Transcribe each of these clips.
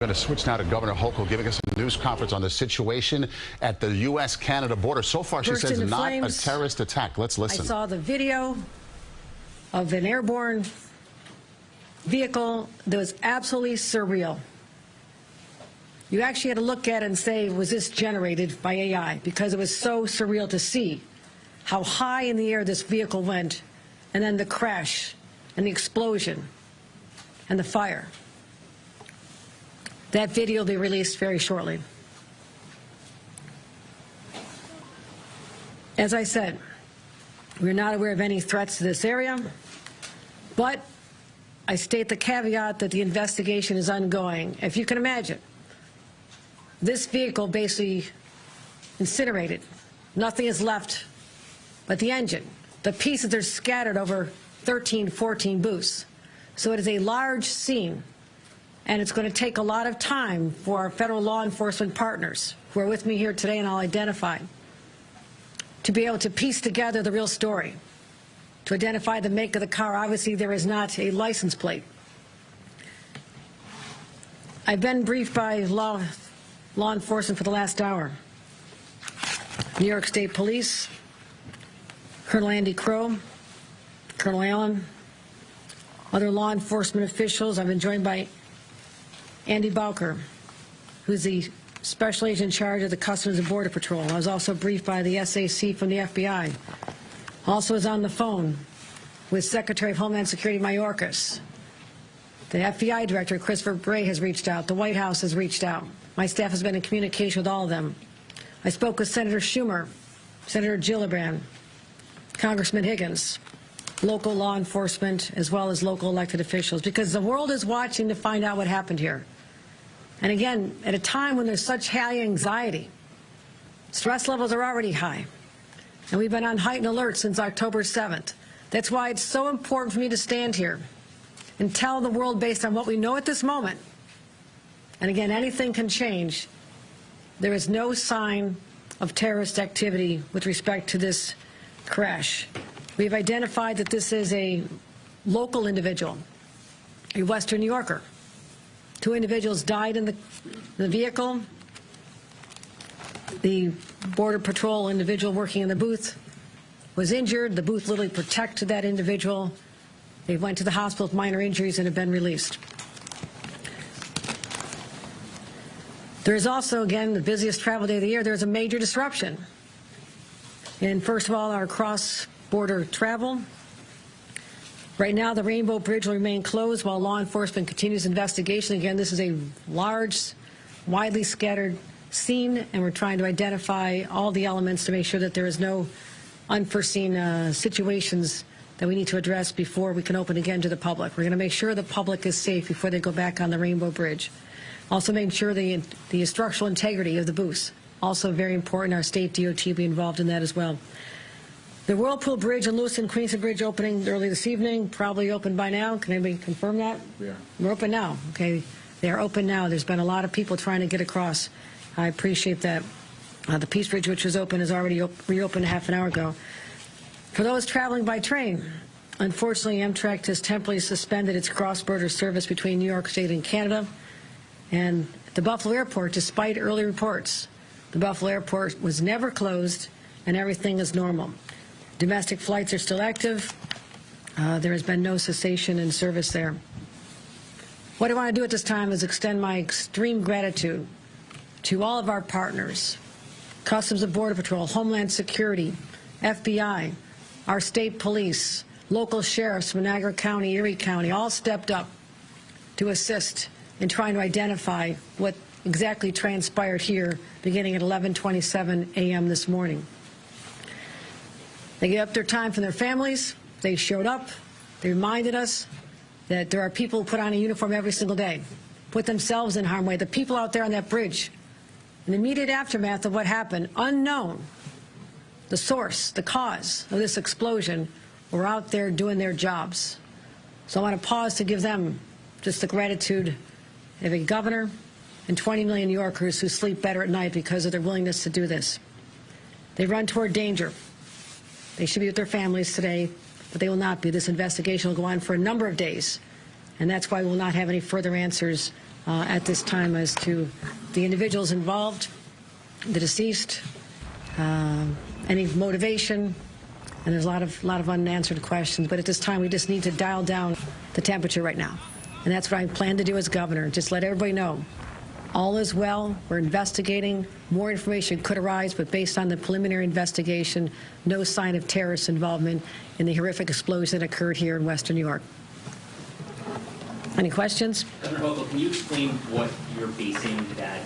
We're going to switch now to Governor Hochul giving us a news conference on the situation at the U.S.-Canada border. So far, she says not a terrorist attack. Let's listen. I saw the video of an airborne vehicle that was absolutely surreal. You actually had to look at it and say, was this generated by AI? Because it was so surreal to see how high in the air this vehicle went, and then the crash and the explosion and the fire. That video will be released very shortly. As I said, we're not aware of any threats to this area, but I state the caveat that the investigation is ongoing. If you can imagine, this vehicle basically incinerated. Nothing is left but the engine. The pieces are scattered over 13, 14 booths. So it is a large scene. And it's going to take a lot of time for our federal law enforcement partners, who are with me here today and I'll identify, to be able to piece together the real story, to identify the make of the car. Obviously, there is not a license plate. I've been briefed by law enforcement for the last hour. New York State Police, Colonel Andy Crow, Colonel Allen, other law enforcement officials. I've been joined by Andy Bowker, who's the special agent in charge of the Customs and Border Patrol. I was also briefed by the SAC from the FBI. Also is on the phone with Secretary of Homeland Security Mayorkas. The FBI Director, Christopher Bray, has reached out. The White House has reached out. My staff has been in communication with all of them. I spoke with Senator Schumer, Senator Gillibrand, Congressman Higgins, local law enforcement, as well as local elected officials, because the world is watching to find out what happened here. And again, at a time when there's such high anxiety, stress levels are already high, and we've been on heightened alert since October 7th. That's why it's so important for me to stand here and tell the world, based on what we know at this moment, and again, anything can change, there is no sign of terrorist activity with respect to this crash. We've identified that this is a local individual, a Western New Yorker. 2 individuals died in the vehicle. The Border Patrol individual working in the booth was injured. The booth literally protected that individual. They went to the hospital with minor injuries and have been released. There is also, again, the busiest travel day of the year, there's a major disruption. And first of all, our cross-border travel. Right now, the Rainbow Bridge will remain closed while law enforcement continues investigation. Again, this is a large, widely scattered scene, and we're trying to identify all the elements to make sure that there is no unforeseen situations that we need to address before we can open again to the public. We're going to make sure the public is safe before they go back on the Rainbow Bridge. Also making sure the structural integrity of the booths. Also very important, our state DOT will be involved in that as well. The Whirlpool Bridge and Lewis and Queenston Bridge opening early this evening, probably open by now. Can anybody confirm that? Yeah. We're open now. Okay, they are open now. There's been a lot of people trying to get across. I appreciate that. The Peace Bridge, which was open, is already reopened half an hour ago. For those traveling by train, unfortunately, Amtrak has temporarily suspended its cross-border service between New York State and Canada. And the Buffalo Airport, despite early reports, the Buffalo Airport was never closed and everything is normal. Domestic flights are still active. There has been no cessation in service there. What I want to do at this time is extend my extreme gratitude to all of our partners, Customs and Border Patrol, Homeland Security, FBI, our state police, local sheriffs, Niagara County, Erie County, all stepped up to assist in trying to identify what exactly transpired here beginning at 11:27 a.m. this morning. They gave up their time from their families. They showed up. They reminded us that there are people who put on a uniform every single day, put themselves in harm's way. The people out there on that bridge, in the immediate aftermath of what happened, unknown, the source, the cause of this explosion, were out there doing their jobs. So I want to pause to give them just the gratitude of a governor and 20 million New Yorkers who sleep better at night because of their willingness to do this. They run toward danger. They should be with their families today, but they will not be. This investigation will go on for a number of days, and that's why we will not have any further answers at this time as to the individuals involved, the deceased, any motivation, and there's a lot of unanswered questions. But at this time, we just need to dial down the temperature right now. And that's what I plan to do as governor, just let everybody know. All is well. We're investigating. More information could arise, but based on the preliminary investigation, no sign of terrorist involvement in the horrific explosion that occurred here in Western New York. Any questions? Governor Hochul, can you explain what you're basing that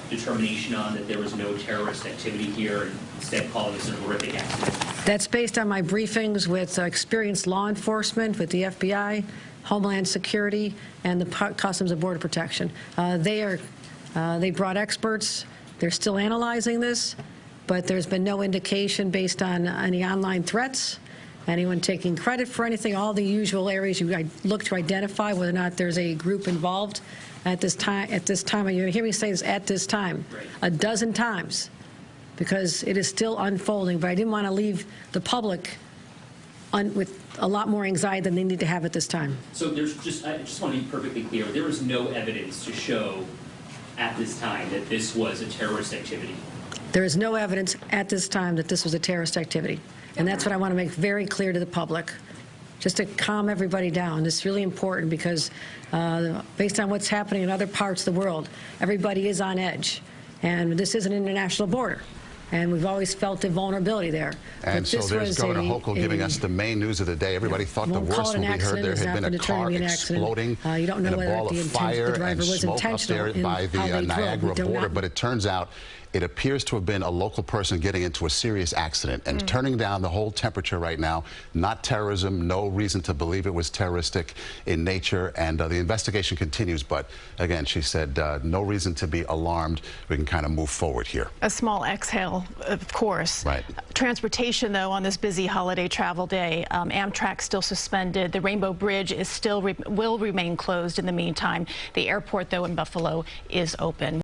determination on, that there was no terrorist activity here, and instead calling this a horrific accident? That's based on my briefings with experienced law enforcement, with the FBI, Homeland Security, and the Customs and Border Protection. They brought experts. They're still analyzing this, but there's been no indication based on any online threats, anyone taking credit for anything, all the usual areas you look to identify whether or not there's a group involved at this time. You hear me say this at this time, right, a dozen times, because it is still unfolding, but I didn't want to leave the public with a lot more anxiety than they need to have at this time. So I just want to be perfectly clear, there is no evidence to show at this time that this was a terrorist activity? There is no evidence at this time that this was a terrorist activity. And that's what I want to make very clear to the public, just to calm everybody down. It's really important because based on what's happening in other parts of the world, everybody is on edge. And this is an international border. And we've always felt the vulnerability there. And so there's Governor Hochul giving us the main news of the day. Everybody thought the worst when we heard there had been a car exploding in a ball of fire and smoke up there by the Niagara border. But it turns out it appears to have been a local person getting into a serious accident and turning down the whole temperature right now. Not terrorism, no reason to believe it was terroristic in nature, and the investigation continues. But again, she said no reason to be alarmed. We can kind of move forward here. A small exhale, of course. Right. Transportation, though, on this busy holiday travel day, Amtrak still suspended. The Rainbow Bridge is still will remain closed in the meantime. The airport, though, in Buffalo is open.